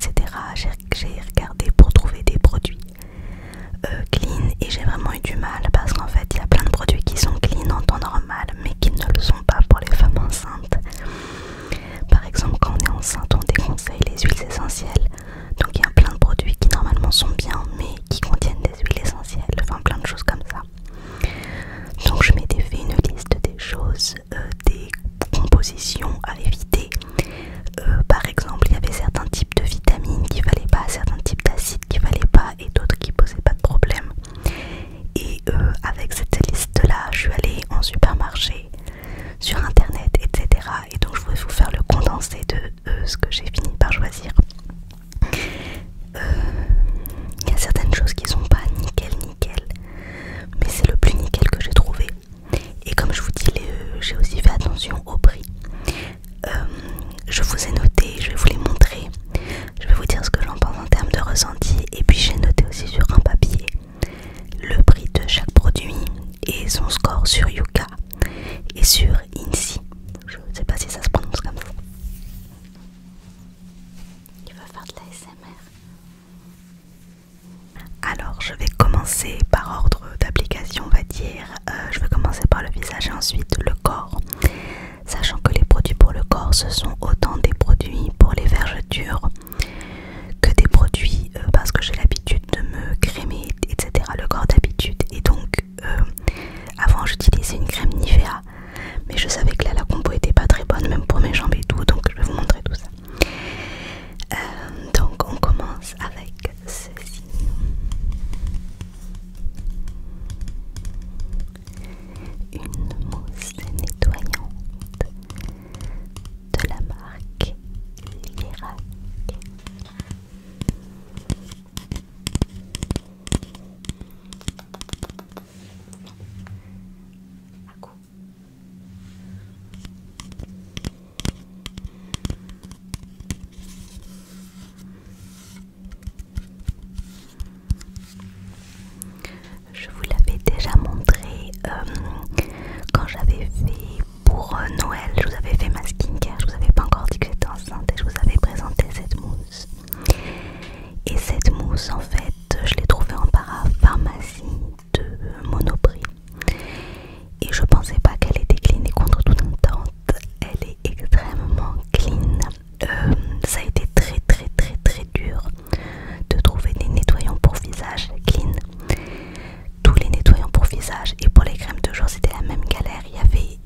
etc. J'ai regardé pour trouver des produits clean et j'ai vraiment eu du mal parce qu'en fait il y a plein de produits qui sont clean en temps normal mais qui ne le sont pas pour les femmes enceintes. Par exemple, quand on est enceinte, on déconseille les huiles essentielles. Donc il y a plein de produits qui normalement sont bien mais qui contiennent des huiles essentielles, enfin plein de choses comme ça. Donc je m'étais fait une liste des choses, des compositions à éviter. Par exemple, il y avait certains types de vitamines qu'il fallait pas, certains types d'acides qu'il fallait pas et d'autres qui posaient pas de problème. Et avec cette liste là, je suis allée en supermarché, sur internet, etc. Et donc je voulais vous faire le condensé de ce que j'ai fini par choisir. Il y a certaines choses qui sont pas nickel, mais c'est le plus nickel que j'ai trouvé. Et comme je vous dis, j'ai aussi fait attention au prix. Je vous ai noté, je vais vous les montrer. Je vais vous dire ce que j'en pense en termes de ressenti. Et puis j'ai noté aussi sur un papier le prix de chaque produit et son score sur Yuka et sur INSI. Je ne sais pas si ça se prononce comme ça. Il va faire de l'ASMR. Alors je vais commencer par ordre d'application, on va dire. Je vais commencer par le visage et ensuite le corps. Sachant que les produits pour le corps, ce sont autant des produits pour les vergetures que des produits parce que j'ai l'habitude de me crémer, etc. le corps d'habitude. Et donc avant j'utilisais une crème Nivea, mais je savais que là la compo était pas très bonne même pour mes jambes et tout, donc je vais vous montrer tout ça. Donc on commence avec ceci. Une mousse nettoyante de la marque Lirac. À coup. Je vous l'avais déjà montré quand j'avais fait pour Noël, je vous avais fait ma skincare, je vous avais pas encore dit que j'étais enceinte et je vous avais présenté cette mousse. Et cette mousse en fait, je l'ai trouvée en parapharmacie de Monoprix. Et je pensais pas qu'elle était clean et contre toute attente, elle est extrêmement clean. Ça a été très dur de trouver des nettoyants pour visage clean. Tous les nettoyants pour visage et pour les crèmes de jour c'était la même galère. Il y avait,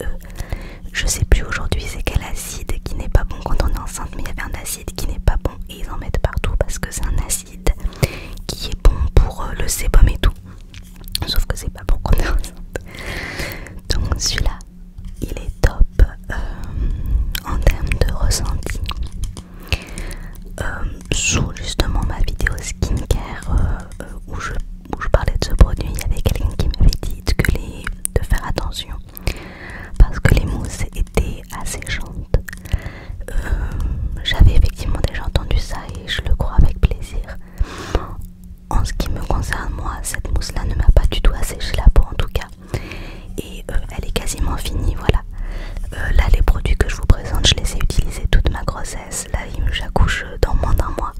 je sais plus aujourd'hui c'est quel acide qui n'est pas bon quand on est enceinte, mais il y avait un acide qui n'est pas bon et ils en mettent partout parce que c'est un acide qui est bon pour le sébum et tout. Sauf que c'est pas bon quand on est enceinte. Donc celui-là il est top en termes de ressenti. Sous justement ma vidéo skincare où je parlais de ce produit, il y avait quelqu'un qui m'avait dit de faire attention parce que les mousses étaient asséchantes. J'avais effectivement déjà entendu ça et je le crois avec plaisir. En ce qui me concerne moi, cette mousse là ne m'a pas du tout asséché la peau en tout cas. Et elle est quasiment finie, voilà. Là les produits que je vous présente, je les ai utilisés toute ma grossesse. Là j'accouche dans moins d'un mois.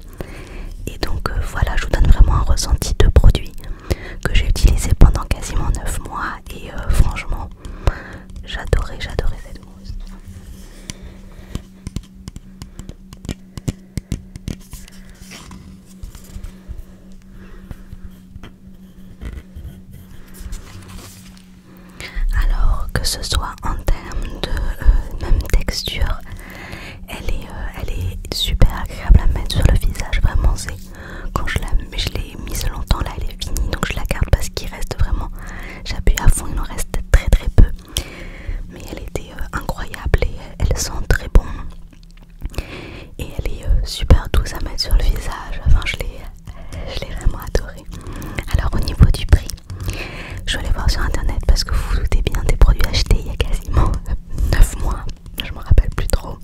Et donc voilà, je vous donne vraiment un ressenti de produit que j'ai utilisé pendant quasiment 9 mois. Et franchement, j'adorais cette mousse. Alors que ce soit en termes de même texture, elle est super agréable à mettre sur le visage. Vraiment, c'est quand je l'ai mise longtemps là, elle est finie, donc je la garde parce qu'il reste vraiment. J'appuie à fond, il en reste très peu. Mais elle était incroyable et elle sent très bon. Et elle est super douce à mettre sur le visage. Enfin, je l'ai vraiment adorée. Alors au niveau du prix, je vais aller voir sur internet parce que vous vous doutez bien des produits achetés il y a quasiment 9 mois. Je me rappelle plus trop.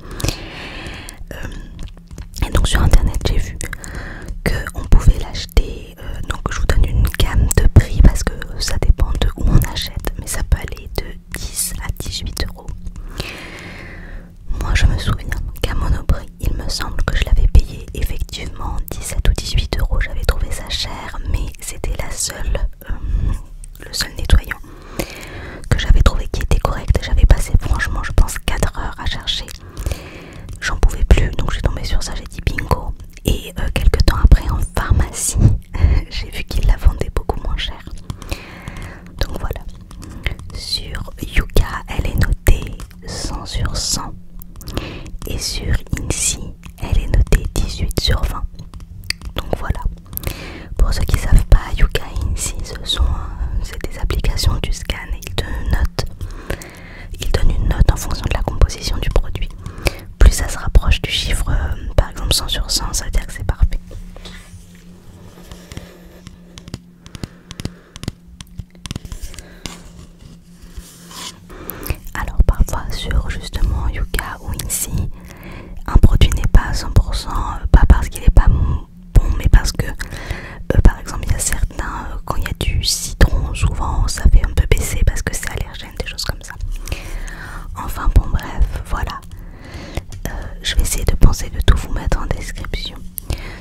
Et donc sur internet j'ai vu qu'on pouvait l'acheter. Donc je vous donne une gamme de prix parce que ça dépend de où on achète. Mais ça peut aller de 10 à 18 euros. Moi je me souviens qu'à Monoprix il me semble que je l'avais payé effectivement 20. Donc voilà. Pour ceux qui ne savent pas, Yuka et Insi, c'est des applications du scan et ils donnent une note en fonction de la composition du produit. Plus ça se rapproche du chiffre, par exemple 100 sur 100, ça veut dire que c'est parfait. Alors parfois sur justement Yuka ou Insi, un produit n'est pas à 100%, pas parce qu'il n'est pas bon, mais parce que par exemple il y a certains, quand il y a du citron, souvent ça fait un peu baisser parce que c'est allergène, des choses comme ça. Enfin bon bref, voilà. Je vais essayer de penser de tout vous mettre en description.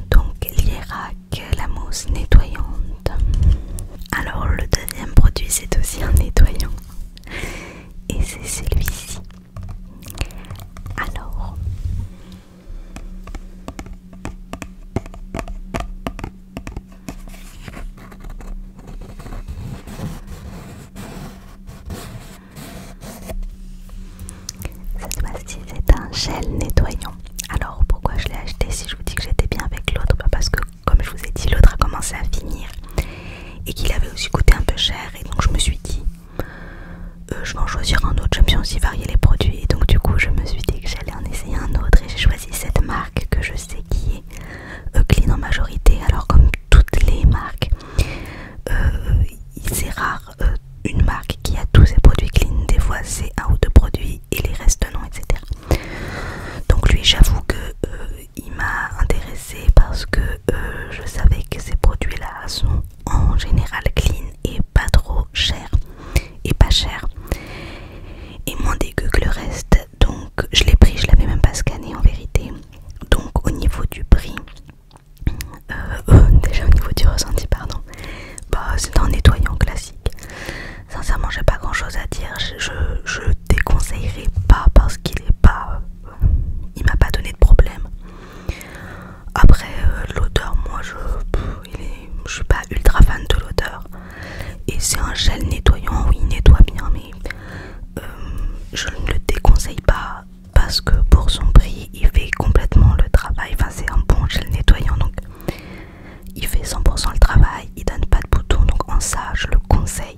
Donc l'Irak, la mousse nettoyante. Alors le deuxième produit c'est aussi un nettoyant. Et c'est celui-ci. Alors cette fois-ci c'est un gel nettoyant. Alors pourquoi je l'ai acheté si je vous dis que j'étais bien avec l'autre? Parce que comme je vous ai dit, l'autre a commencé à finir et qu'il avait aussi coûté un peu cher, et donc je me suis dit je vais en choisir un autre. J'aime bien aussi varier les produits, et donc du coup je me suis dit que j'allais en essayer un autre, et j'ai choisi cette marque que je sais qui est clean en majorité. Alors comme toutes les marques, c'est rare une marque qui a tous ses produits clean. Des fois c'est un ou deux produits et les restes non, etc. Donc lui, j'avoue que il m'a intéressée parce que je savais que ces produits là sont en général clean et pas trop chers et pas chers et moins dégueu que le reste. Donc je l'ai pris, je l'avais même pas scanné en vérité. Donc au niveau du prix, déjà au niveau du ressenti, pardon, bah c'est un nettoyant classique. Sincèrement j'ai pas grand chose à dire. Je déconseillerais pas parce qu'il est pas il m'a pas donné de problème. Après l'odeur, moi je suis pas ultra fan de l'odeur, et c'est un gel nettoyant, oui il nettoie bien, mais je ne le déconseille pas parce que pour son prix il fait complètement le travail. Enfin c'est un bon gel nettoyant, donc il fait 100% le travail, il donne pas de boutons, donc en ça je le conseille.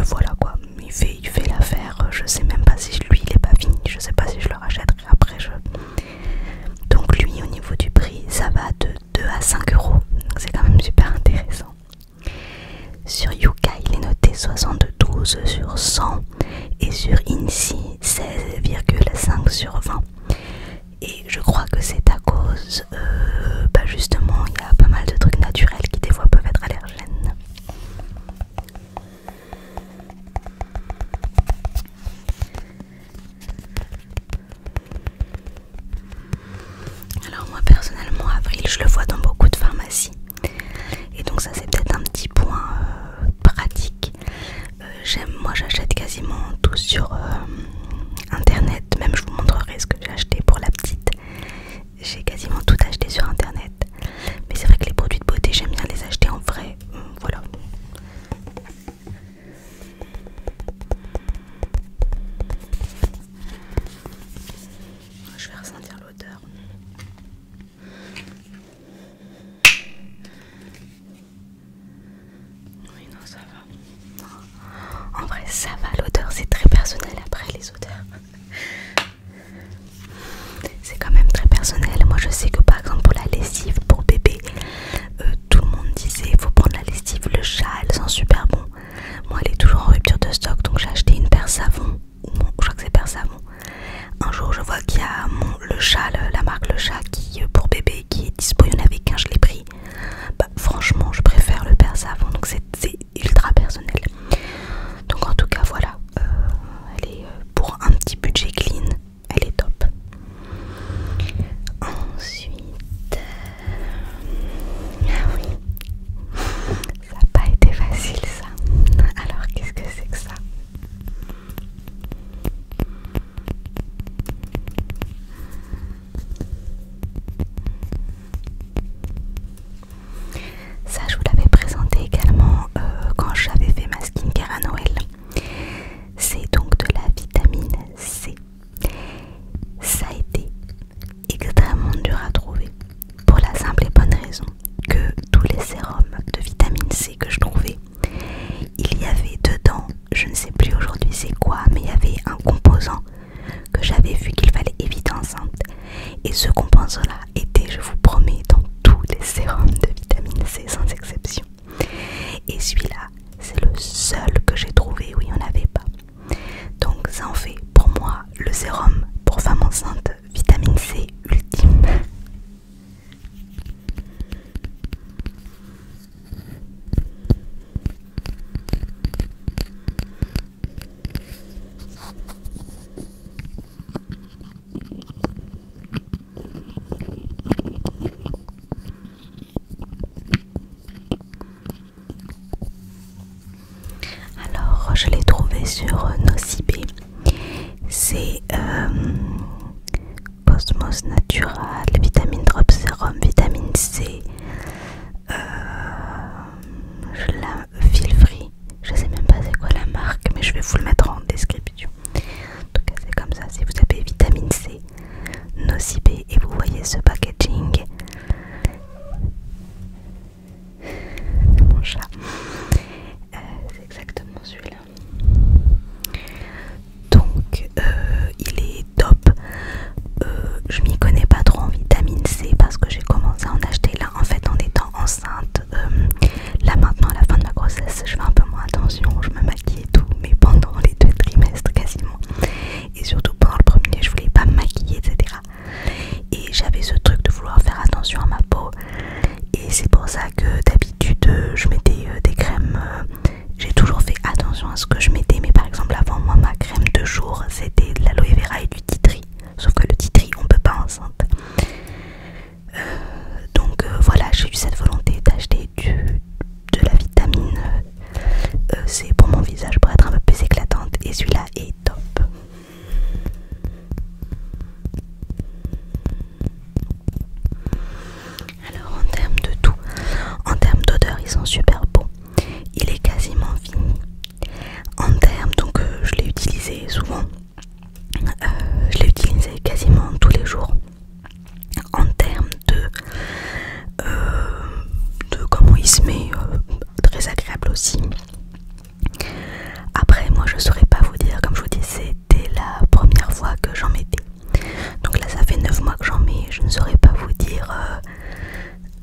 Voilà quoi, il fait l'affaire. Je sais même pas si lui il est pas fini, je sais pas si je le rachèterai après. Donc lui au niveau du prix ça va de 2 à 5 euros, c'est quand même super intéressant. Sur Yuka il est noté 72 sur 100 et sur Insi 16,5 sur 20. Et je crois que c'est à cause justement il y a pas mal de trucs naturels qui des fois peuvent être allergènes. Alors moi personnellement Avril je le vois dans beaucoup de pharmacies, et donc ça c'est peut-être un petit point pratique. Moi j'achète quasiment tout sur internet, même je vous montrerai ce que j'ai acheté pour la petite. J'ai quasiment tout acheté sur internet, mais c'est vrai que les produits de beauté j'aime bien les acheter en vrai. Voilà. Je vais ressentir l'odeur. vouloir faire attention à ma peau. Et c'est pour ça que d'habitude je mettais des crèmes. J'ai toujours fait attention à ce que je mettais, mais par exemple avant moi ma crème de jour c'était de l'aloe vera et du tea tree. Sauf que le tea tree on peut pas enceinte. Donc voilà, j'ai eu cette volonté d'acheter de la vitamine C pour mon visage pour être un peu plus éclatante, et celui-là est top. Alors en termes de tout, en termes d'odeur ils sont super beaux, il est quasiment fini. En termes, donc je l'ai utilisé souvent, je l'ai utilisé quasiment tous les jours. En termes de comment il se met, très agréable aussi. Après moi je saurais pas vous dire, comme je vous dis c'était la première fois que j'en mettais, donc là ça fait 9 mois que j'en mets, je ne saurais pas vous dire,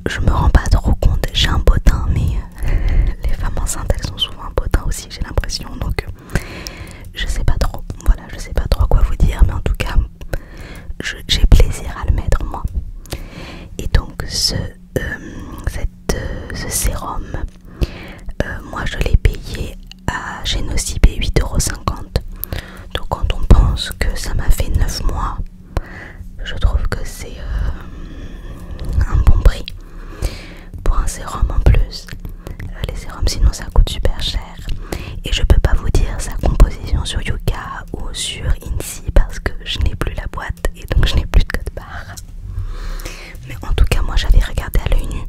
je me rends pas trop compte. J'ai un beau teint, mais les femmes enceintes elles sont souvent un beau teint aussi, j'ai l'impression, donc je sais pas trop, voilà, je sais pas trop quoi vous dire, mais en tout cas j'ai plaisir à le mettre moi. Et donc ce sérum, moi je l'ai payé chez Nocibé 8,50 €. Donc quand on pense que ça m'a fait 9 mois, je trouve que c'est un bon prix pour un sérum en plus. Les sérums sinon ça coûte super cher. Et je peux pas vous dire sa composition sur Yuka ou sur Insi parce que je n'ai plus la boîte et donc je n'ai plus de code barre. Mais en tout cas moi j'avais regardé à l'œil nu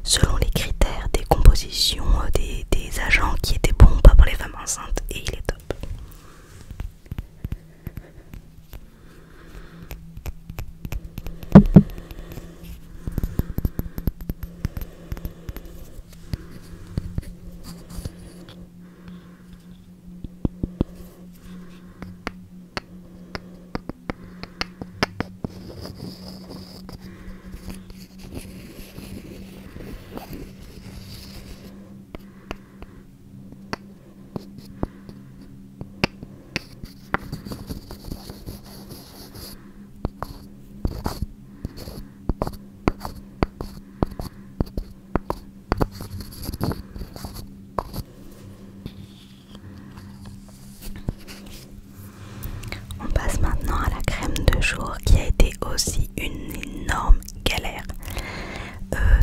selon les critères des compositions des agents qui étaient bons ou pas pour les femmes enceintes, et il est top. On passe maintenant à la crème de jour qui a été aussi une énorme galère.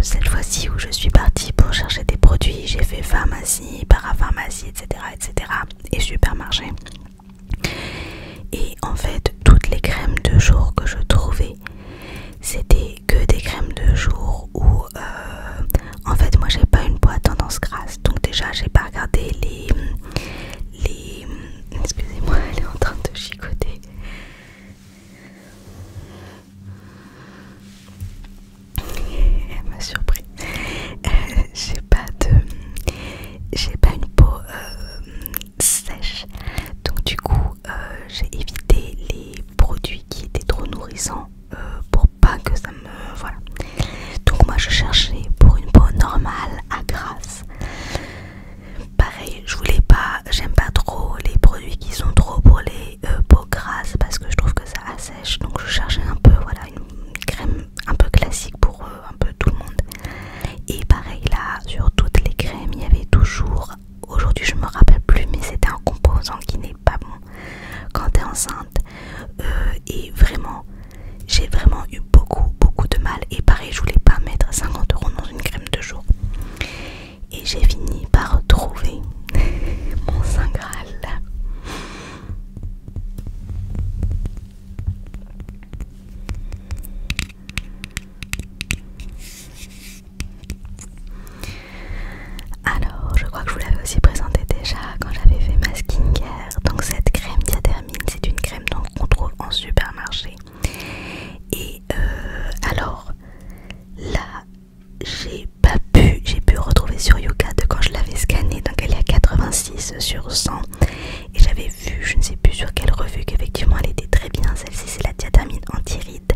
Cette fois-ci où je suis partie pour chercher des produits, j'ai fait pharmacie, parapharmacie, etc. et supermarché. Et en fait toutes les crèmes de jour que je trouvais c'était que des crèmes de jour où en fait moi j'ai pas une peau à tendance grasse, donc déjà j'ai pas regardé les excusez-moi, elle est en train de chicoter. Elle m'a surpris. J'ai pas une peau sèche, donc du coup j'ai évité les produits qui étaient trop nourrissants pour pas que ça me... voilà. Donc moi je cherchais pour une peau normale à grasse. Pareil, je voulais pas, j'aime pas trop les produits qui sont trop pour les peaux grasses parce que je trouve que ça assèche, donc je cherchais un peu, voilà, une crème un peu classique pour un peu tout le monde. Et pareil là, sur toutes les crèmes il y avait toujours, aujourd'hui je me rappelle plus, mais c'était un composant qui n'est pas bon quand t'es enceinte. Et vraiment j'ai vraiment eu beaucoup de mal, et pareil je voulais pas mettre 50 € dans une crème de jour, et j'ai fini par trouver mon saint graal. Alors je crois que je vous l'avais aussi présenté déjà quand j'avais fait ma skincare. Donc cette crème Diadhermine, c'est une crème qu'on trouve en supermarché. Et alors là j'ai pu retrouver sur Yuka de quand je l'avais scannée, donc elle est à 86 sur 100, et j'avais vu, je ne sais plus sur quelle revue, qu'effectivement elle était très bien. Celle-ci c'est la Diadhermine anti-rides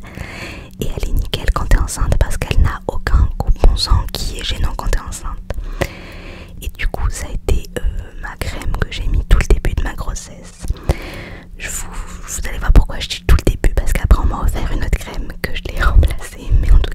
et elle est nickel quand t'es enceinte parce qu'elle n'a aucun composant qui est gênant quand t'es enceinte. Et du coup ça a été ma crème que j'ai mis tout le début de ma grossesse. Vous allez voir pourquoi je dis tout le début, parce qu'après on m'a offert une autre crème que je l'ai remplacée, mais en tout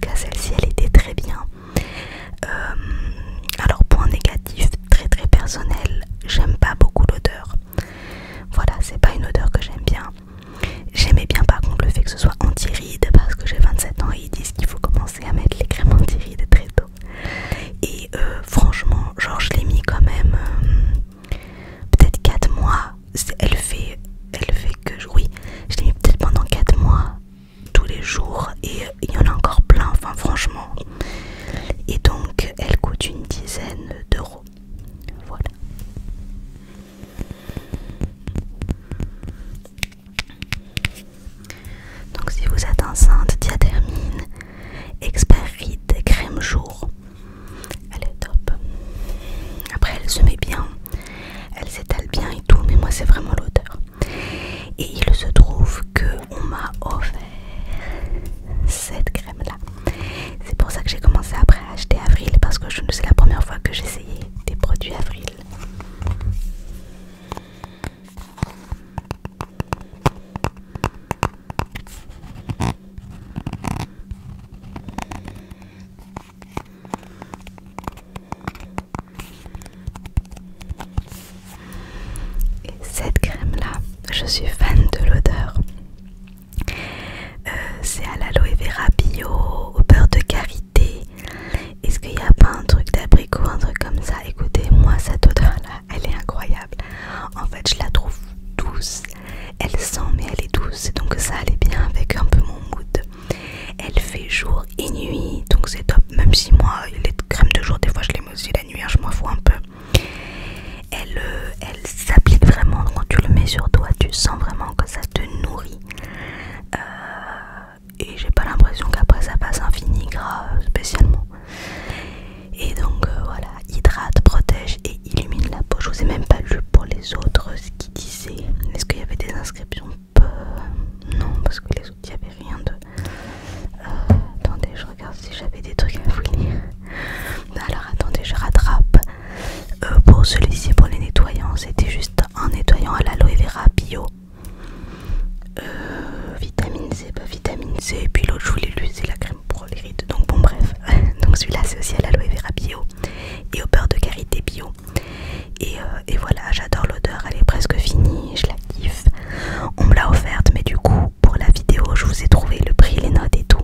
j'avais des trucs à vous lire. Alors attendez, je rattrape. Pour celui-ci, pour les nettoyants, c'était juste un nettoyant à l'aloe vera bio. Vitamine C, pas vitamine C. Et puis l'autre, je voulais lui, c'est la crème pour les rides. Donc bon, bref. Donc celui-là, c'est aussi à l'aloe vera bio et au beurre de karité bio. Et voilà, j'adore l'odeur, elle est presque finie, je la kiffe. On me l'a offerte, mais du coup, pour la vidéo, je vous ai trouvé le prix, les notes et tout.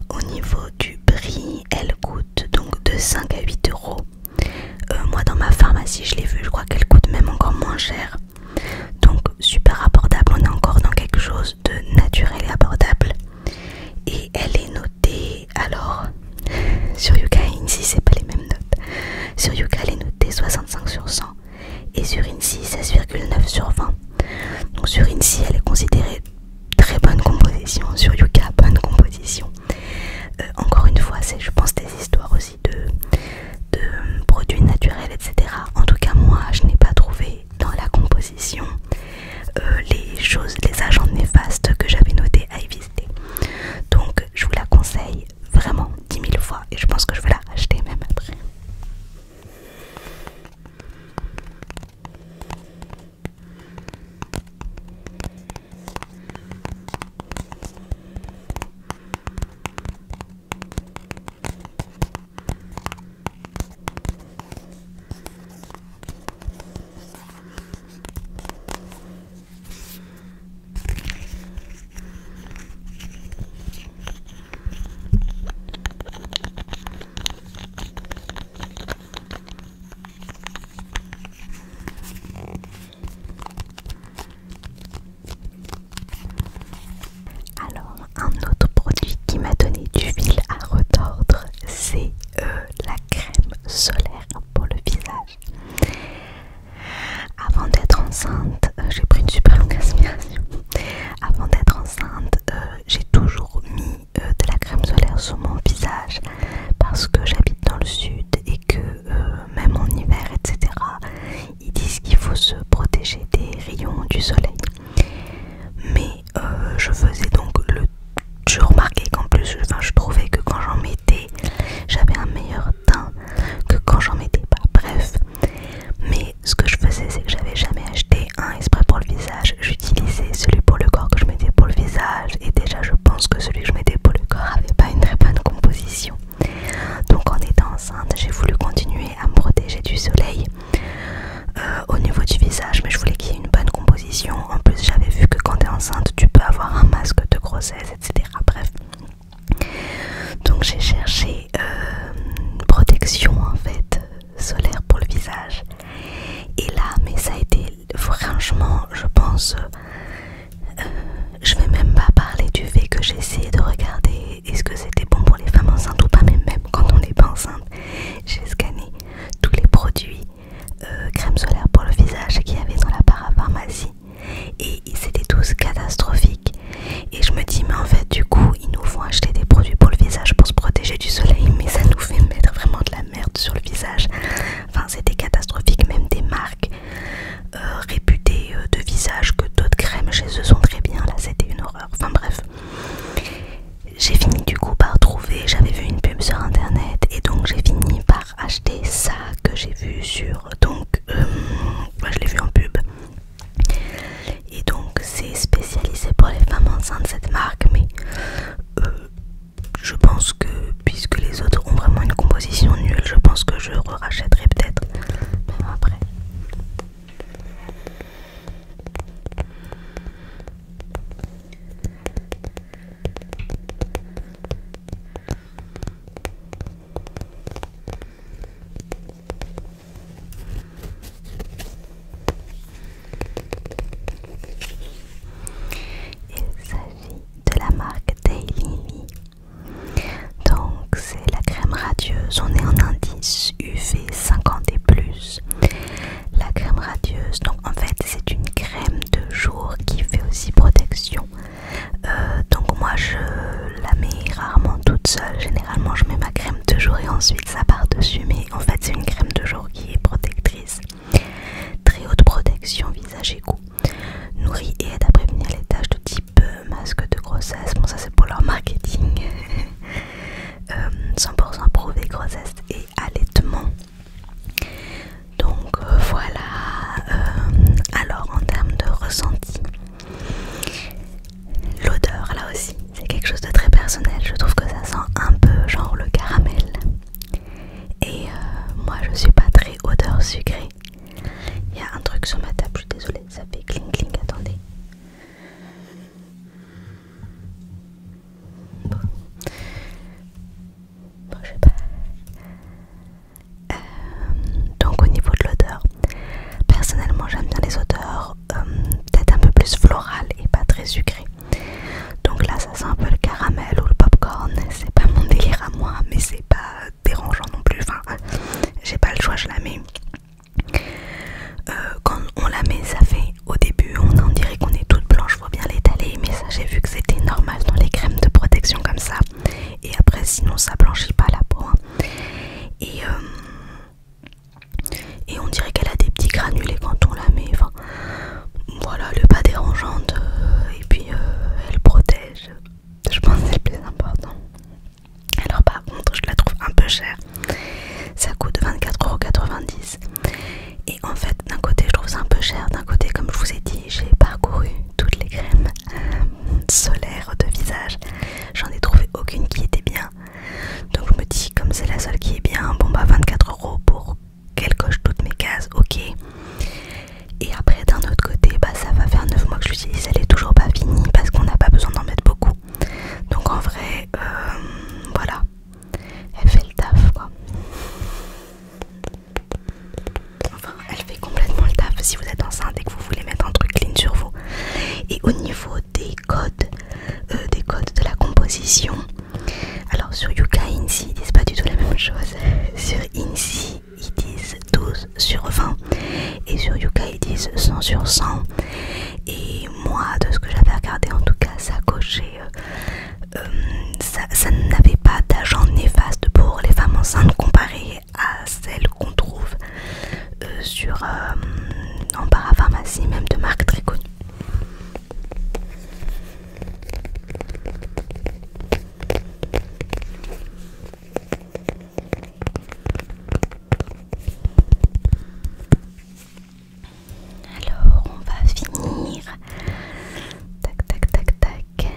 Au niveau du prix, elle coûte donc de 5 à 8 euros. Moi, dans ma pharmacie, je l'ai vu, je crois qu'elle coûte même encore moins cher. Donc, super abordable, on est encore dans quelque chose de naturel et abordable. Et elle est notée, alors, sur Yuka et Insi, c'est pas les mêmes notes. Sur Yuka, elle est notée 65 sur 100 et sur Insi 16,9 sur 20. Donc sur Insi, elle est considérée très bonne composition, sur Yuka, bonne composition. Encore une fois, c'est, je pense, des histoires aussi de produits naturels, etc. En tout cas, moi, je n'ai pas trouvé dans la composition les agents néfastes que j'avais notés à éviter. Donc, je vous la conseille vraiment 10 000 fois et je pense que je vais la racheter même après. Alors, un autre produit qui m'a donné du fil à retordre, c'est la crème solaire pour le visage. Avant d'être enceinte, j'ai pris une super longue inspiration. Avant d'être enceinte, j'ai toujours mis de la crème solaire sur mon visage parce que j'habite dans le sud et que même en hiver, etc., ils disent qu'il faut se protéger des rayons du soleil. Mais je faisais donc je remarquais qu'en plus, je trouvais que quand j'en mettais, j'avais un meilleur teint que quand j'en mettais pas. Bref, mais ce que je faisais, c'est que j'avais jamais acheté un spray pour le visage. J'utilisais celui pour le corps que je mettais pour le visage, et déjà, je pense que celui que je mettais pour le corps avait pas une très bonne composition. Donc, en étant enceinte, j'ai voulu continuer à me protéger du soleil au niveau du visage, mais je voulais qu'il y ait une bonne composition. En plus, j'avais vu que quand tu es enceinte, tu peux avoir un masque de grossesse, etc. Bref, donc j'ai cherché protection en fait solaire pour le visage, et là, mais ça a été franchement, je pense, je vais même pas parler du fait que j'ai essayé de regarder est-ce que c'était bon pour les femmes enceintes ou pas, mais même quand on n'est pas enceinte, j'ai scanné tous les produits crème solaire pour le visage qu'il y avait dans la parapharmacie et c'était tous catastrophiques. Et je me dis, mais en fait, du coup, ils nous font acheter des produits pour le visage pour se protéger du soleil, mais ça nous fait mettre vraiment de la merde sur le visage. Enfin, c'était catastrophique. Même des marques réputées de visage que d'autres crèmes chez eux sont très bien, là c'était une horreur. Enfin bref, j'ai fini du coup par trouver, j'avais vu une pub sur internet et donc j'ai fini par acheter ça que j'ai vu sur, donc je l'ai vu en pub, et donc c'est spécialisé pour les femmes enceintes cette marque, mais je pense que puisque les autres ont vraiment une composition nulle, je pense que je rachèterai peut-être même après. Il s'agit de la marque Daily. Donc c'est la crème radieuse, on est en indice UV 50 et plus. La crème radieuse, donc en fait c'est une crème de jour qui fait aussi protection. Donc moi je la mets rarement toute seule, généralement je mets ma crème de jour et ensuite ça part dessus, mais en fait c'est une crème de jour qui est protectrice. Très haute protection visage et cou. Nourrit et aide à prévenir les taches de type masque de grossesse. Bon, ça c'est pour leur marketing. sinon ça blanchit pas la peau, hein. Et on dirait qu'elle a des petits granulés quand on la met, enfin voilà, elle est pas dérangeante, et puis elle protège, je pense que c'est le plus important. Alors par contre je la trouve un peu chère, ça coûte 24,90 €. Et en fait d'un côté je trouve ça un peu cher, d'un côté comme je vous ai dit j'ai parcouru toutes les crèmes solaires de visage, j'en ai trouvé aucune qui était bien, donc je me dis comme c'est la seule qui est bien, bon bah 24 € pour qu'elle coche toutes mes cases, ok. Et après d'un autre côté bah ça va faire 9 mois que je l'utilise, elle est toujours pas finie parce qu'on n'a pas besoin d'en mettre beaucoup, donc en vrai voilà, elle fait le taf quoi. Enfin elle fait complètement le taf si vous êtes enceinte et que vous voulez mettre un truc clean sur vous. Et au niveau des codes de la composition, alors sur Yuka et Insi ils disent pas du tout la même chose. Sur Insi ils disent 12/20 et sur Yuka ils disent 100/100. Et moi de ce que j'avais regardé en tout cas ça cochait, ça n'avait pas d'agent néfaste pour les femmes enceintes comparé à celles qu'on trouve en parapharmacie, même de marques très connues. Alors on va finir tac tac tac tac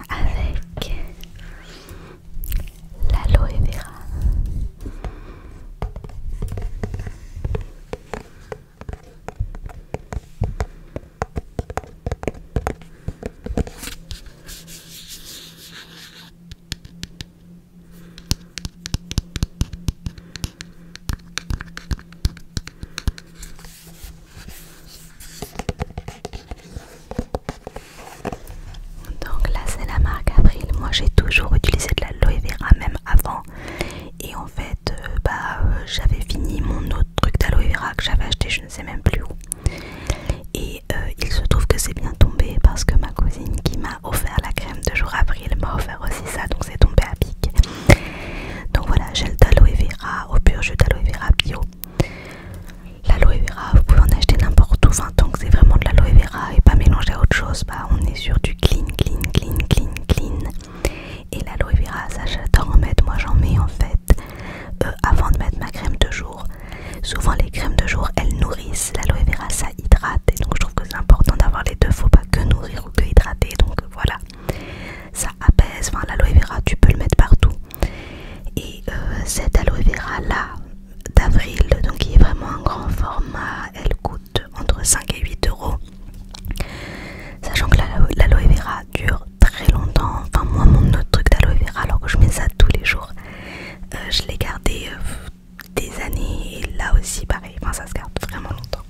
avec l'aloe vera. Donc là c'est la marque Avril, moi j'ai toujours utilisé de l'aloe vera même avant, et en fait j'avais fini mon autre truc d'aloe vera que j'avais acheté je ne sais même plus où, et il se trouve que c'est bien tombé parce que ma cousine qui m'a offert la crème de jour Avril m'a offert aussi ça, donc c'est tombé à pic. Donc voilà, gel d'aloe vera au pur jus d'aloe vera bio. L'aloe vera vous pouvez en acheter n'importe où, enfin tant que c'est vraiment de l'aloe vera et pas mélangé à autre chose, bah on est sur du clean. Et l'aloe vera ça j'adore en mettre, moi j'en mets en fait avant de mettre ma crème de jour. Souvent les crèmes de jour elles nourrissent, l'aloe vera ça hydrate, et donc je trouve que c'est important d'avoir les deux, faut pas que nourrir ou que hydrater, donc voilà, ça apaise, enfin l'aloe vera tu peux le mettre partout. Et cette aloe vera là d'Avril, donc qui est vraiment un grand format, elle coûte entre 5 et 8 €. Sachant que l'aloe vera dure très longtemps, enfin moi mon autre truc d'aloe vera alors que je mets ça tous les jours, je l'ai gardé des années, et là aussi pareil, enfin ça se garde vraiment longtemps.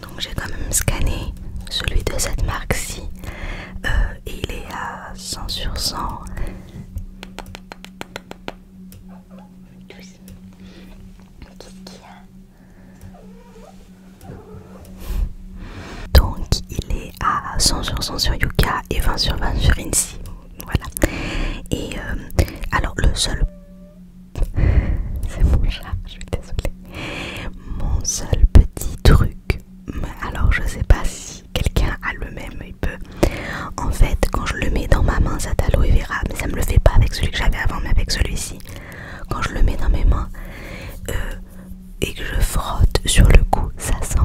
Donc j'ai quand même scanné celui de cette marque-ci, et il est à 100/100. Donc il est à 100/100 sur Yuka et 20/20 sur Insi, voilà. Et alors le seul c'est mon chat, je suis désolée, mon seul petit truc, alors je sais pas si quelqu'un a le même, il peut, en fait quand je le mets dans ma main cet aloe vera, mais ça me le fait pas avec celui que j'avais avant mais avec celui-ci, quand je le mets dans mes mains et que je frotte sur le cou, ça sent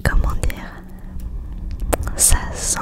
comment dire, ça sent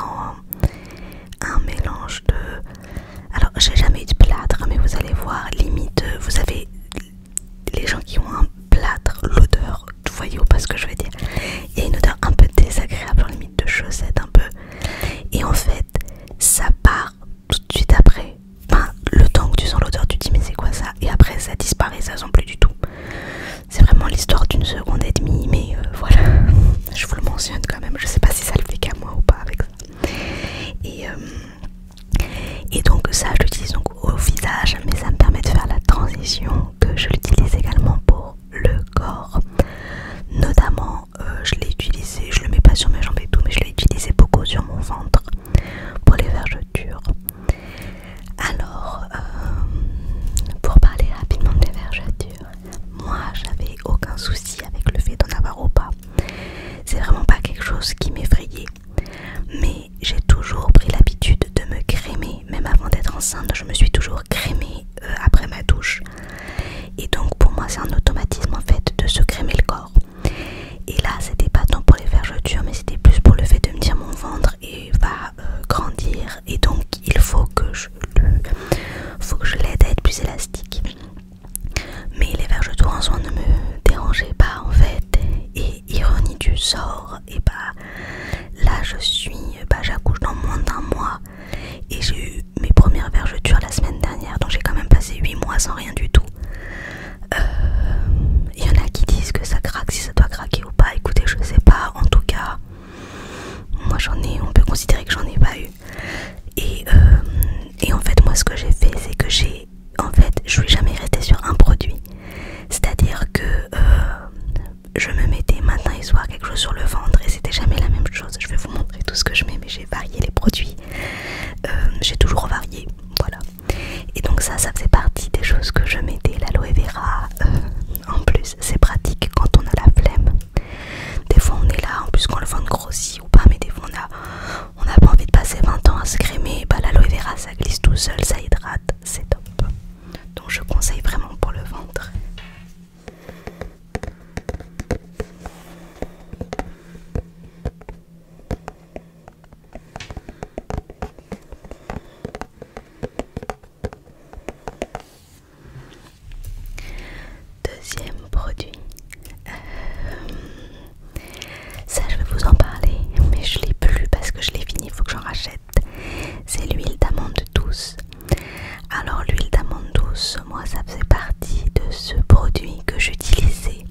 chose qui m'effrayait. Mais j'ai toujours pris l'habitude de me crémer. Même avant d'être enceinte, je me suis toujours crémée après ma douche. Et donc pour moi c'est un automatisme en fait de se crémer le corps. Et là c'était pas tant pour les vergetures, mais c'était plus pour le fait de me dire mon ventre et va grandir. Et donc il faut que je l'aide à être plus élastique. Mais les vergetures en soi ne me dérangeaient pas en fait. Et ironie du sort, et là j'accouche dans moins d'un mois. Et j'ai eu mes premières vergetures la semaine dernière. Donc j'ai quand même passé 8 mois sans rien du tout. Il y en a qui disent que ça craque, si ça doit craquer ou pas. Écoutez, je sais pas. En tout cas, moi on peut considérer que j'en ai pas eu. Et en fait, moi ce que j'ai fait, c'est que je suis jamais restée sur un produit. C'est-à-dire que je me mettais matin et soir quelque chose sur le ventre et c'était jamais la même chose. Je vais vous montrer tout ce que je mets, mais j'ai varié les produits. J'ai toujours varié, voilà. Et donc ça faisait partie des choses que je mettais. L'aloe vera, en plus c'est pratique quand on a la flemme. Des fois on est là, en plus quand le ventre grossit ou pas, mais des fois on n'a pas envie de passer 20 ans à se crémer. L'aloe vera ça glisse tout seul, ça hydrate, c'est top. Donc je conseille vraiment pour le ventre. Deuxième produit, ça je vais vous en parler, mais je l'ai plus parce que je l'ai fini, il faut que j'en rachète. C'est l'huile d'amande douce. Alors l'huile d'amande douce, moi ça faisait partie de ce produit que j'utilisais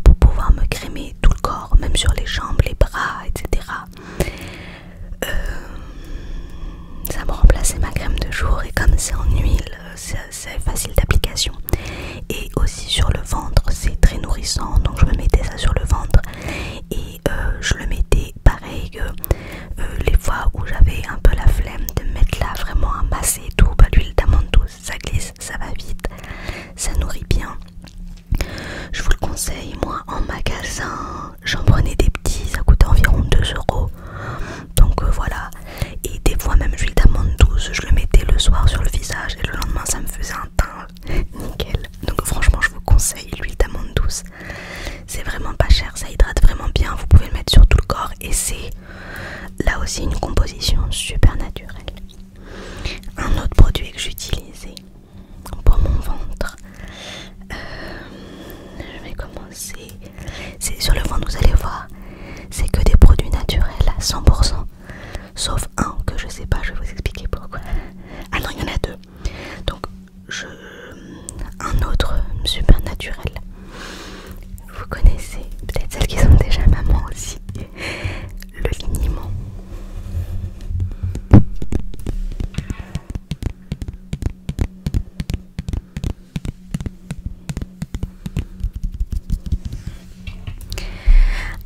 pour pouvoir me crémer tout le corps, même sur les jambes, les bras, etc. Ça me remplaçait ma crème de jour et comme c'est en huile, c'est facile d'application. Et aussi sur le ventre, c'est très nourrissant, donc je me mettais ça sur le ventre et je le mettais pareil les fois où j'avais un peu la flemme de me mettre là vraiment à masser et tout. L'huile d'amande douce, ça glisse, ça va vite, ça nourrit bien. Je vous le conseille. Moi en magasin j'en prenais des petits, ça coûtait environ 2 €. Donc voilà. Et des fois même l'huile d'amande douce, je le mettais le soir sur le visage et le lendemain ça me faisait un teint nickel. Donc franchement je vous conseille l'huile d'amande douce. C'est vraiment pas cher, ça hydrate vraiment bien. Vous pouvez le mettre sur tout le corps et c'est là aussi une composition super naturelle. Un autre produit que j'utilisais pour mon ventre, je vais commencer. C'est sur le ventre, vous allez voir, c'est que des produits naturels à 100%. Sauf un que je sais pas, je vais vous expliquer pourquoi. Ah non, il y en a deux. Donc, un autre super naturel. Vous connaissez, peut-être celles qui sont déjà maman aussi, le liniment.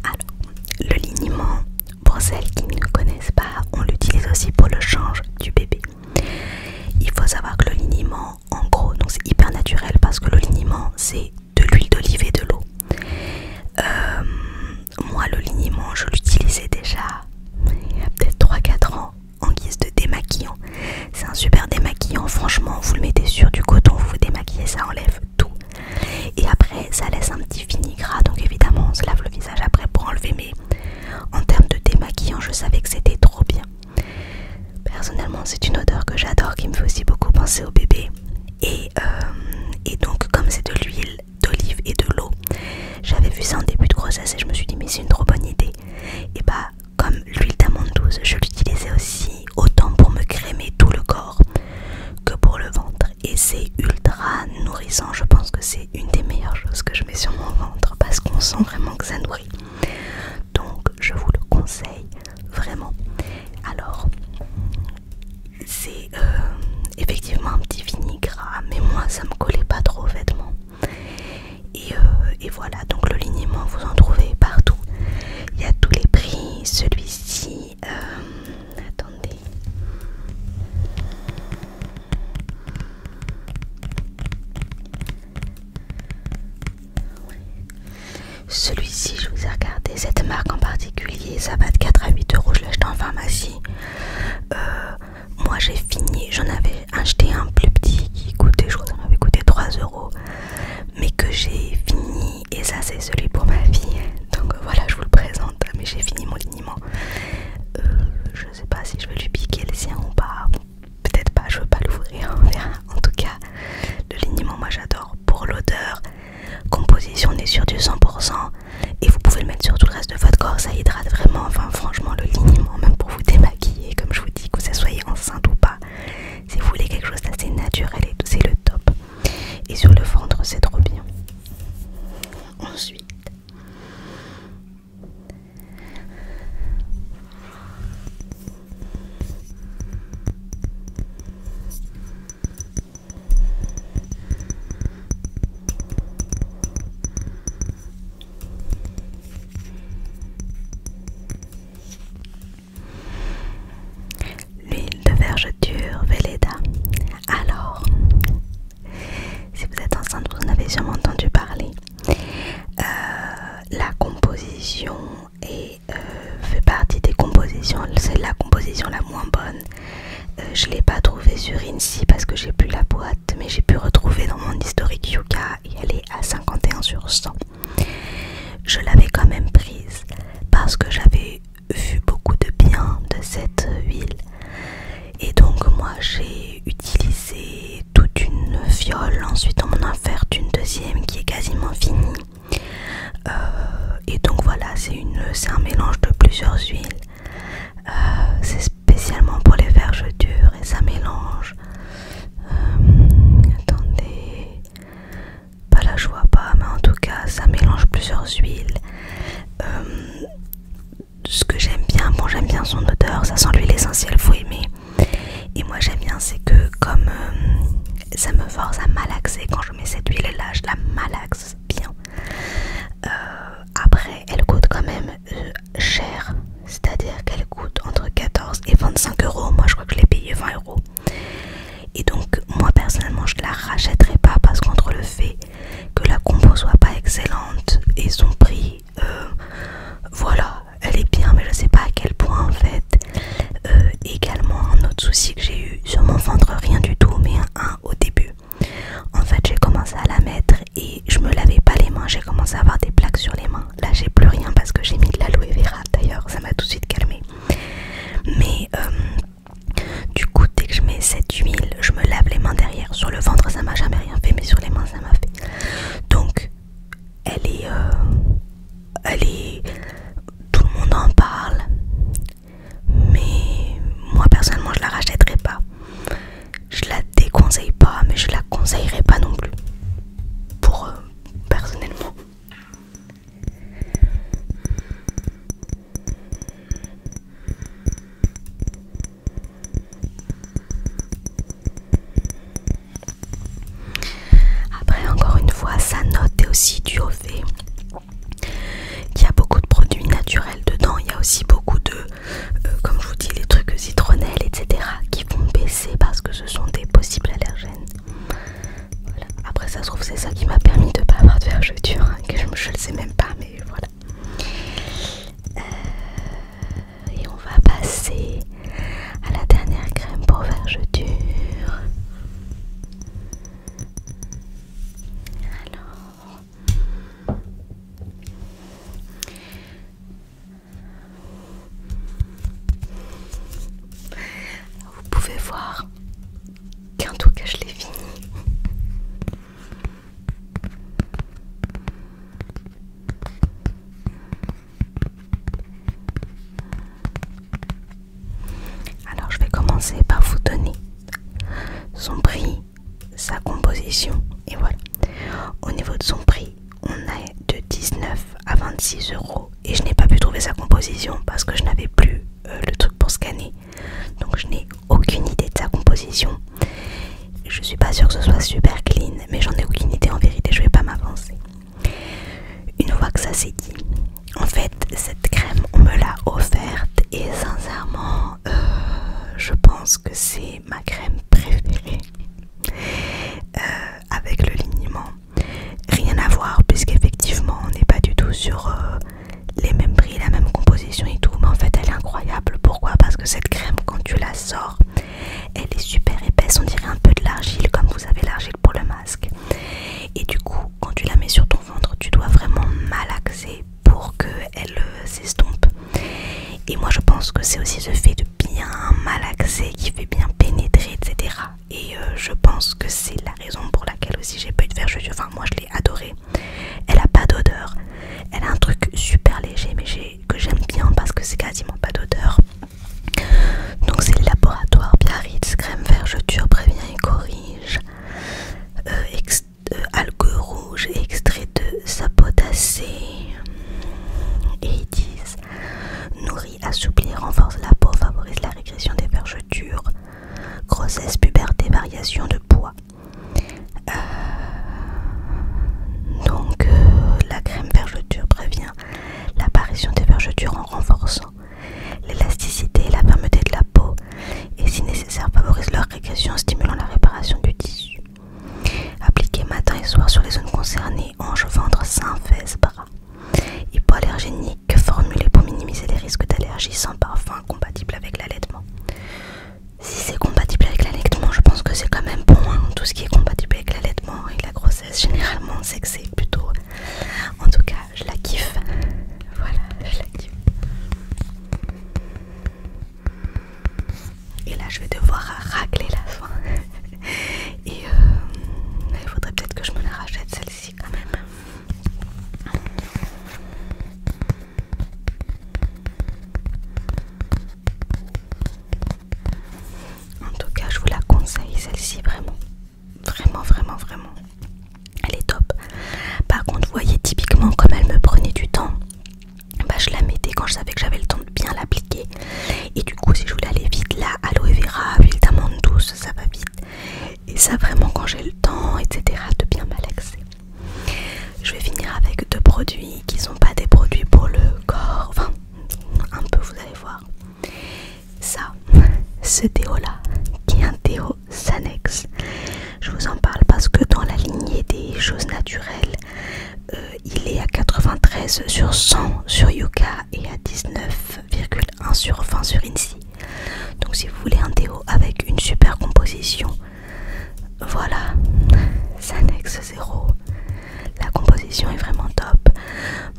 Alors, le liniment, pour celles qui ne connaissent pas, on l'utilise aussi pour le change du bébé. Il faut savoir que le liniment, en gros, donc c'est hyper naturel parce que le liniment, c'est de l'huile d'olive et de l'eau. Moi, le liniment, je l'utilisais déjà il y a peut-être 3-4 ans en guise de démaquillant. C'est un super démaquillant, franchement, vous le mettez sur du coton, vous vous démaquillez, ça enlève tout. Et après, ça laisse un petit fini gras, donc évidemment, on se lave le visage après pour enlever, mais en termes de démaquillant, je savais que c'était trop bien. Personnellement, c'est une odeur que j'adore, qui me fait aussi beaucoup penser au bébé. Et donc, comme c'est de l'huile d'olive et de l'eau, j'avais vu ça en début de grossesse et je me suis dit, mais c'est une trop bonne idée. Et comme l'huile d'amande douce, je l'utilisais aussi autant pour me crémer tout le corps que pour le ventre. Et c'est ultra nourrissant, je pense que c'est une des meilleures choses que je mets sur mon ventre parce qu'on sent vraiment que ça nourrit. Donc, je vous le conseille vraiment. Alors, c'est effectivement un petit fini gras, mais moi ça me collait pas trop aux vêtements. Et voilà, donc le liniment vous en trouvez partout. Il y a tous les prix. Celui-ci, attendez. Celui-ci, je vous ai regardé Et cette marque en particulier, ça va de 4 à 8 euros, je l'ai acheté en pharmacie. Moi j'ai fini, j'en avais acheté un plus petit qui coûtait, je crois que ça m'avait coûté 3 euros. Mais que j'ai fini, et ça c'est celui pour ma vie. Donc voilà, je vous le présente, mais j'ai fini mon liniment. Je sais pas si je vais lui piquer le sien ou pas. Peut-être pas, je veux pas l'ouvrir, on verra. En tout cas, le liniment moi j'adore. Pour l'odeur, composition on est sur du 100%. Et vous pouvez le mettre sur tout le reste de votre corps, ça hydrate vraiment. Enfin franchement le liniment, même pour vous démaquiller, comme je vous dis, que vous soyez enceinte ou pas, si vous voulez quelque chose d'assez naturel et tout, c'est le top. Et sur le ventre c'est trop bien. Ensuite, l'huile de vergeture Velleda. Alors, si vous êtes enceinte, vous en avez sûrement entendu parler. La composition fait partie des compositions, c'est la composition la moins bonne. Je ne l'ai pas trouvée sur Insi parce que j'ai plus la boîte, mais j'ai pu retrouver dans mon historique Yuka et elle est à 51/100. Je l'avais quand même prise parce que j'avais vu beaucoup de bien de cette huile. Et donc moi j'ai utilisé toute une fiole, ensuite on m'en a offert une deuxième qui est quasiment finie. Et donc voilà, c'est un mélange de plusieurs huiles. C'est spécialement pour les vergetures et ça mélange. Attendez, pas là je vois pas, mais en tout cas ça mélange plusieurs huiles. Ce que j'aime bien, bon j'aime bien son odeur, ça sent l'huile essentielle, faut aimer. Et moi j'aime bien, c'est que comme ça me force à malaxer quand je mets cette huile là, je la malaxe bien. Après elle coûte quand même cher, c'est-à-dire qu'elle coûte entre 14 et 25 euros. Moi je crois que je l'ai payé 20 euros. Et donc moi personnellement je la rachèterai pas parce qu'entre le fait que la compo soit pas excellente et son prix, voilà, elle est bien mais je sais pas à quel point en fait. Également un autre souci que j'ai eu sur mon ventre, rien du tout mais un au début. En fait j'ai commencé à la mettre et je me lavais pas les mains, j'ai commencé à avoir des plaques sur les mains. Là j'ai plus rien parce que j'ai mis de l'aloe vera, d'ailleurs ça m'a tout de suite calmé. Mais du coup dès que je mets cette huile, je me lave les mains derrière. Sur le ventre ça m'a jamais rien fait mais sur les mains ça m'a fait. Donc elle est tout le monde en parle. Mais moi personnellement je la rachèterai pas. Je la déconseille pas, mais je la conseillerais pas non plus. Pour personnellement. Après encore une fois, sa note est aussi due au fait qu'il y a beaucoup de produits naturels dedans. Il y a aussi beaucoup de comme je vous dis, les trucs citronnelles, etc. qui vont baisser parce que ce sont des possibles allergènes. Voilà. Après ça se trouve c'est ça qui m'a permis de ne pas avoir de vergeture, hein, que je le sais même pas, mais voilà. Et on va passer à la dernière crème pour vergeture. Vous pouvez voir qu'en tout cas je l'ai fini. Alors je vais commencer par vous donner son prix, sa composition et voilà. Au niveau de son prix, on est de 19 à 26 euros et je n'ai pas pu trouver sa composition parce que je n'avais plus le truc pour scanner. Donc je n'ai aucune idée de sa composition. Je suis pas sûre que ce soit super clean, mais j'en ai aucune idée en vérité, je vais pas m'avancer. Une fois que ça c'est dit, en fait cette crème on me l'a offerte et sincèrement je pense que c'est ma crème préférée avec le liniment. Rien à voir puisqu'effectivement on n'est pas du tout sur les mêmes Et moi je pense que c'est aussi ce fait de bien malaxer qui fait bien pénétrer, etc. Et je pense que c'est la raison pour laquelle aussi j'ai pas eu de vergeture. Enfin moi je l'ai adorée. Elle a pas d'odeur. Elle a un truc super léger mais que j'aime bien parce que c'est quasiment pas d'odeur. Donc c'est le laboratoire Biarritz, crème vergeture prévient et corrige, algues rouges, extrait de sapotacée. Et ils disent nourrit, assouplit, renforce la peau, favorise la régression des vergetures, grossesse, puberté, variation de poids. Donc la crème vergeture prévient l'apparition des vergetures en renforçant l'élasticité et la fermeté de la peau et si nécessaire favorise leur régression en stimulant la réparation du tissu. Appliqué matin et soir sur les zones concernées, hanches, ventre, seins, fesses, bras. Hypoallergénique, formulé pour minimiser les risques d'allergie, sans parfum, compatible avec l'allaitement. Si c'est compatible avec l'allaitement, je pense que c'est quand même bon, hein. Tout ce qui est compatible avec l'allaitement et la grossesse, généralement, c'est que c'est plutôt... En tout cas, je la kiffe. Voilà, je la kiffe. Et là, je vais devoir racler la fin. Et il faudrait peut-être que je me la rachète, celle-ci, quand même. En tout cas, je vous la conseille, celle-ci, vraiment. Vraiment, vraiment, vraiment. Elle est top. Par contre, vous voyez, typiquement, comme elle me prenait du temps, bah, je la mettais quand je savais que j'avais le temps de bien l'appliquer. Et du coup, si je voulais aller vite, là, aloe vera, huile d'amande douce, ça va vite. Et ça, vraiment, quand j'ai le temps, etc., de bien malaxer. Je vais finir avec deux produits qui sont pas des produits pour le corps. Enfin, un peu, vous allez voir. Ça, ce déo-là, qui est un déo Sanex. Je vous en parle parce que dans la lignée des choses naturelles, il est à 93 sur 100 sur Yuka et à 19,1 sur 20 sur Insi. Donc si vous voulez un déo avec une super composition, voilà, Sanex 0. La composition est vraiment top.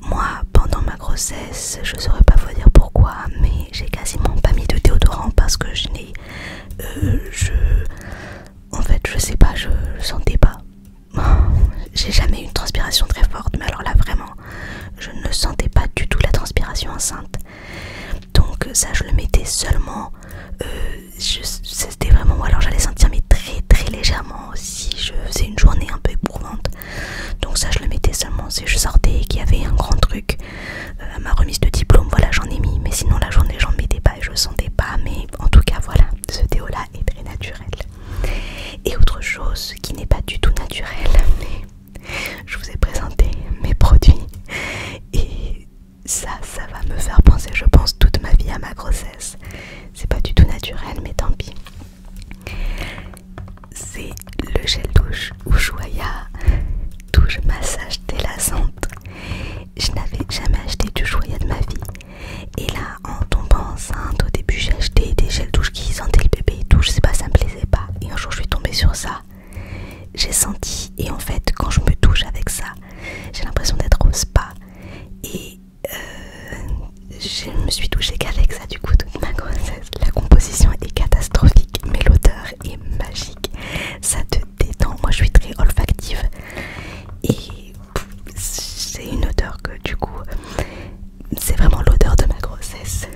Moi, pendant ma grossesse, je saurais pas vous dire pourquoi, mais j'ai quasiment pas mis de déodorant parce que je n'ai... En fait, je sais pas, je sentais pas. J'ai jamais eu une transpiration très forte, mais alors là, vraiment, je ne sentais pas du tout la transpiration enceinte. Donc ça, je le mettais seulement... c'était vraiment... Alors j'allais sentir, mais très très légèrement si je faisais une journée un peu éprouvante. Donc ça, je le mettais seulement si je sortais et qu'il y avait un grand truc. À ma remise de diplôme, voilà, j'en ai mis. Mais sinon, la journée, j'en mettais pas et je sentais pas. Mais en tout cas, voilà, ce déo-là est très naturel. Et autre chose qui n'est pas du tout naturel, mais je vous ai présenté mes produits. Et ça va me faire penser, je pense, toute ma vie à ma grossesse. C'est pas du tout naturel, mais tant pis. C'est le gel douche Ushuaïa, douche massage délassante. Je n'avais jamais acheté d'Ushuaïa de ma vie. Et là, en tombant enceinte, au début, j'ai acheté des gels douche qui sentaient le bébé et tout. Je sais pas, ça me plaisait pas. Et un jour, je suis tombée sur ça. J'ai senti, et en fait, quand je me touche avec ça, j'ai l'impression d'être au spa. Et je me suis touchée qu'avec ça, du coup, toute ma grossesse. La composition est catastrophique, mais l'odeur est magique. Ça te détend. Moi, je suis très olfactive. Et c'est une odeur que, du coup, c'est vraiment l'odeur de ma grossesse.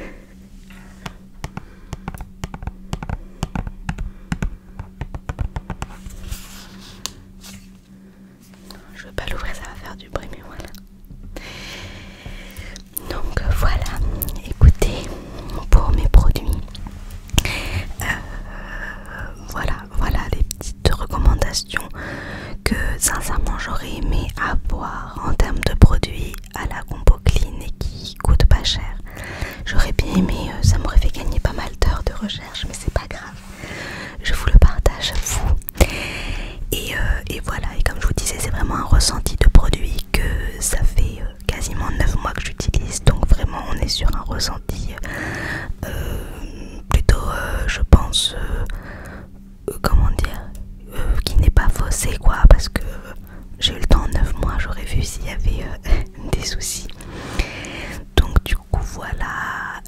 Je veux pas l'ouvrir, ça va faire du bruit, mais voilà. Donc voilà, écoutez, pour mes produits, voilà les petites recommandations que sincèrement j'aurais aimé avoir en termes de produits à la compo clean et qui coûtent pas cher. J'aurais bien aimé, ça m'aurait fait gagner pas mal d'heures de recherche, mais c'est pas grave, je vous le partage à vous. Et voilà, et comme je vous disais, c'est vraiment un ressenti de produit que ça fait quasiment 9 mois que j'utilise, donc vraiment on est sur un ressenti plutôt, je pense, comment dire, qui n'est pas faussé quoi, parce que j'ai eu le temps en 9 mois, j'aurais vu s'il y avait des soucis. Donc du coup voilà,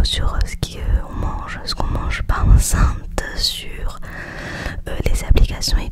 sur ce qu'on mange, ce qu'on mange pas enceinte, sur les applications et